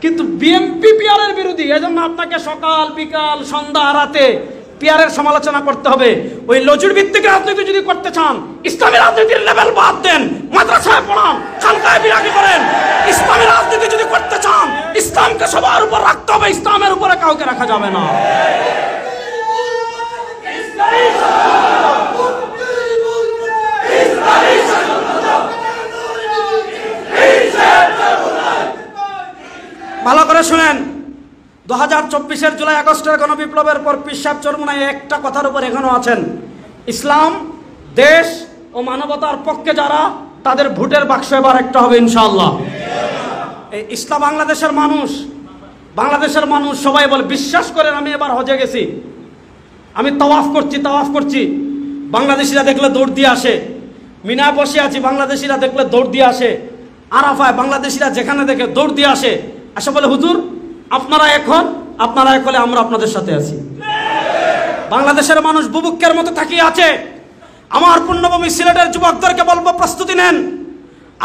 কিন্তু বিএনপি পিয়ারের বিরোধী। এজন্য আপনাকে সকাল বিকাল সন্ধ্যা রাতে পিয়ারের সমালোচনা করতে হবে। ওই লজুর ভিত্তিক রাজনীতি যদি করতে চান, ইসলামী রাজনীতির লেভেল বাদ দেন, মাদ্রাসায় পড়ান, খানকায় বিরাগী করেন। ইসলামী রাজনীতি যদি করতে চান, ইসলামকে সবার উপর রাখতে হবে, ইসলামের উপরে কাউকে রাখা যাবে না। ভালো করে শুনেন, 2024-এর জুলাই আগস্টের গণবিপ্লবের পর পীর সাহেব চরমোনাই একটা কথার উপর এখনো আছেন, ইসলাম দেশ ও মানবতার পক্ষে যারা, তাদের ভোটের বাক্স এবার একটা হবে ইনশাআল্লাহ। এই ইসলাম বাংলাদেশের মানুষ সবাই বলে, বিশ্বাস করেন আমি এবার হজে গেছি, আমি তাওয়াফ করছি, বাংলাদেশিরা দেখলে দৌড় দিয়ে আসে। মিনায় বসে আছি, বাংলাদেশিরা দেখলে দৌড় দিয়ে আসে। আরাফায় বাংলাদেশিরা যেখানে দেখে দৌড় দিয়ে আসে, আসে বলে হুজুর আপনারা এক হলে আমরা আপনাদের সাথে আছি। বাংলাদেশের মানুষ বুবুক্ষের মতো তাকিয়ে আছে। আমার পুণ্যভূমি সিলেটের যুবকদেরকে বলবো প্রস্তুতি নেন,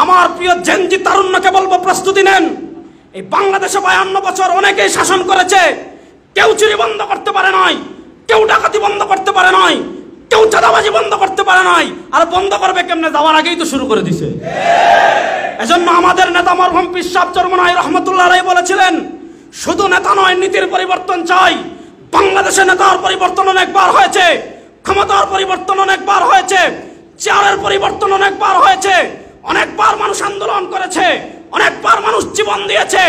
আমার প্রিয় জেনজি তারুণ্যকে বলবো প্রস্তুতি নেন। এই বাংলাদেশে 52 বছর অনেকেই শাসন করেছে, কেউ চুরি বন্ধ করতে পারে নাই, কেউ ডাকাতি বন্ধ করতে পারে নাই, কেউ চাঁদাবাজি বন্ধ করতে পারে নাই। আর বন্ধ করবে কেমনে? যাওয়ার আগেই তো শুরু করে দিছে। এজন্য আমাদের নেতা মরহুম পীর সাহেব চরমোনাই রহমতুল্লাহ আলাইহি বলেছিলেন, শুধু নেতা নয়, নীতির পরিবর্তন চাই। বাংলাদেশে নেতার পরিবর্তন অনেকবার হয়েছে, ক্ষমতার পরিবর্তন অনেকবার হয়েছে, চেয়ারের পরিবর্তন অনেকবার হয়েছে, অনেকবার মানুষ আন্দোলন করেছে, অনেকবার মানুষ জীবন দিয়েছে।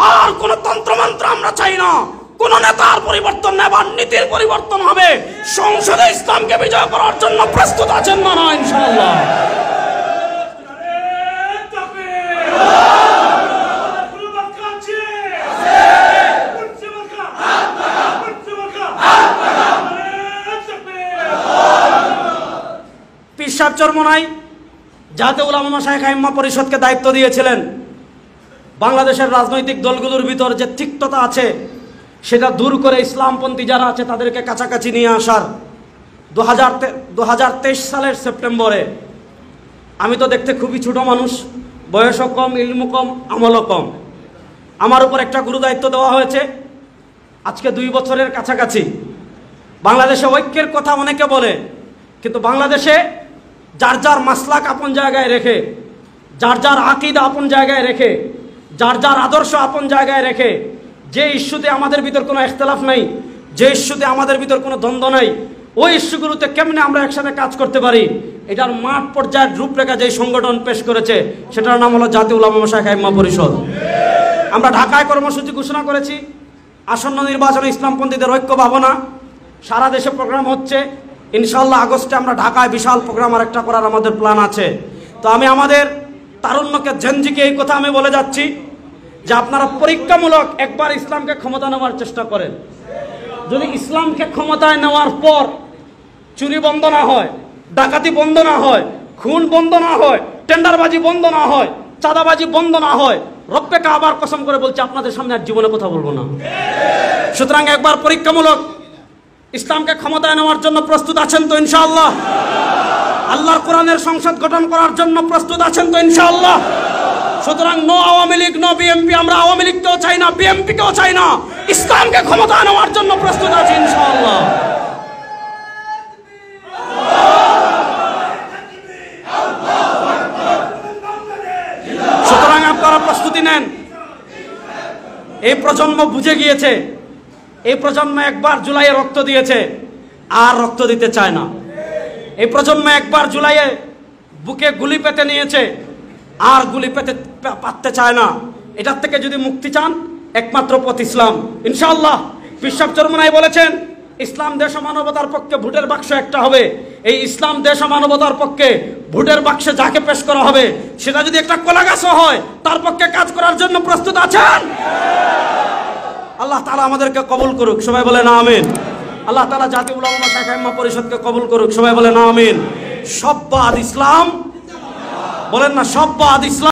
আর কোন তন্ত্রমন্ত্র আমরা চাই না। কোন নেতার পরিবর্তন না, এবার নীতির পরিবর্তন হবে। সংসদে ইসলামকে বিজয় করার জন্য প্রস্তুত আছেন না ইনশাআল্লাহ? পীর সাহেব চরমোনাই জাতীয় উলামা মাশায়েখ আইম্মা পরিষদকে দায়িত্ব দিয়েছিলেন, বাংলাদেশের রাজনৈতিক দলগুলোর ভিতর যে তিক্ততা আছে সেটা দূর করে ইসলামপন্থী যারা আছে তাদেরকে কাছাকাছি নিয়ে আসার। 2023 সালের সেপ্টেম্বরে, আমি তো দেখতে খুবই ছোট মানুষ, বয়সও কম, ইলমু কম, আমলও কম, আমার উপর একটা গুরু দায়িত্ব দেওয়া হয়েছে। আজকে 2 বছরের কাছাকাছি। বাংলাদেশে ঐক্যের কথা অনেকে বলে, কিন্তু বাংলাদেশে যার যার মাসলাক আপন জায়গায় রেখে, যার যার আকীদা আপন জায়গায় রেখে, যার যার আদর্শ আপন জায়গায় রেখে, যে ইস্যুতে আমাদের ভিতর কোনো ইখতিলাফ নাই, যে ইস্যুতে আমাদের ভিতর কোনো দ্বন্দ্ব নাই, ওই ইস্যুগুলোতে কেমনে আমরা একসাথে কাজ করতে পারি, এটার মাঠ পর্যায়ের রূপরেখা যে সংগঠন পেশ করেছে সেটার নাম হলো জাতীয় উলামা মাশায়েখ আইম্মা পরিষদ। আমরা ঢাকায় কর্মসূচি ঘোষণা করেছি, আসন্ন নির্বাচনে ইসলামপন্থীদের ঐক্য ভাবনা, সারা দেশে প্রোগ্রাম হচ্ছে। ইনশাআল্লাহ আগস্টে আমরা ঢাকায় বিশাল প্রোগ্রাম আরেকটা করার আমাদের প্ল্যান আছে। তো আমি আমাদের তারুণ্যকে, জেনজিকে এই কথা আমি বলে যাচ্ছি যে আপনারা পরীক্ষামূলক একবার ইসলামকে ক্ষমতা নেওয়ার চেষ্টা করেন। যদি ইসলামকে ক্ষমতায় নেওয়ার পর চুরি বন্ধ না হয়, ডাকাতি বন্ধ না হয়, খুন বন্ধ না হয়, টেন্ডারবাজি বন্ধ না হয়, চাঁদাবাজি বন্ধ না হয়, রব্বে কাবার কসম করে বলছি আপনাদের সামনে আর জীবনে কথা বলবো না। সুতরাং একবার পরীক্ষামূলক ইসলামকে ক্ষমতায় নেওয়ার জন্য প্রস্তুত আছেন তো ইনশাআল্লাহ? আল্লাহর কোরআনের সংসদ গঠন করার জন্য প্রস্তুত আছেন তো ইনশাআল্লাহ? সুতরাং no Awami League, no BNP. আমরা আওয়ামী লীগকেও চাই না, বিএনপিকেও চাই না, ইসলামকে ক্ষমতায় নেওয়ার জন্য প্রস্তুত আছি ইনশাআল্লাহ। সুতরাং আপনারা প্রস্তুতি নেন। এই প্রজন্ম বুঝে গিয়েছে, এই প্রজন্ম একবার জুলাইয়ে রক্ত দিয়েছে, আর রক্ত দিতে চায় না। এই প্রজন্ম একবার জুলাইয়ে বুকে গুলি পেতে নিয়েছে, আর গুলি পেতে পারতে চায় না। এটার থেকে যদি মুক্তি চান, একমাত্র পথ ইসলাম ইনশাআল্লাহ। পীর সাহেব চরমোনাই বলেছেন, ইসলাম দেশ ও মানবতার পক্ষে ভোটের বাক্স একটা হবে। এই ইসলাম দেশ ও মানবতার পক্ষে ভোটের বাক্সে যাকে পেশ করা হবে, সেটা যদি একটা কলা গাছও হয়, তার পক্ষে কাজ করার জন্য প্রস্তুত আছেন? আল্লাহ তাআলা আমাদেরকে কবুল করুক, সবাই বলেন আমিন। আল্লাহ তাআলা জাতীয় উলামা মাশায়েখ আইম্মা পরিষদকে কবুল করুক, সবাই বলেন আমিন। সব বাদ ইসলাম, বলেন না, সব বাদ ইসলাম।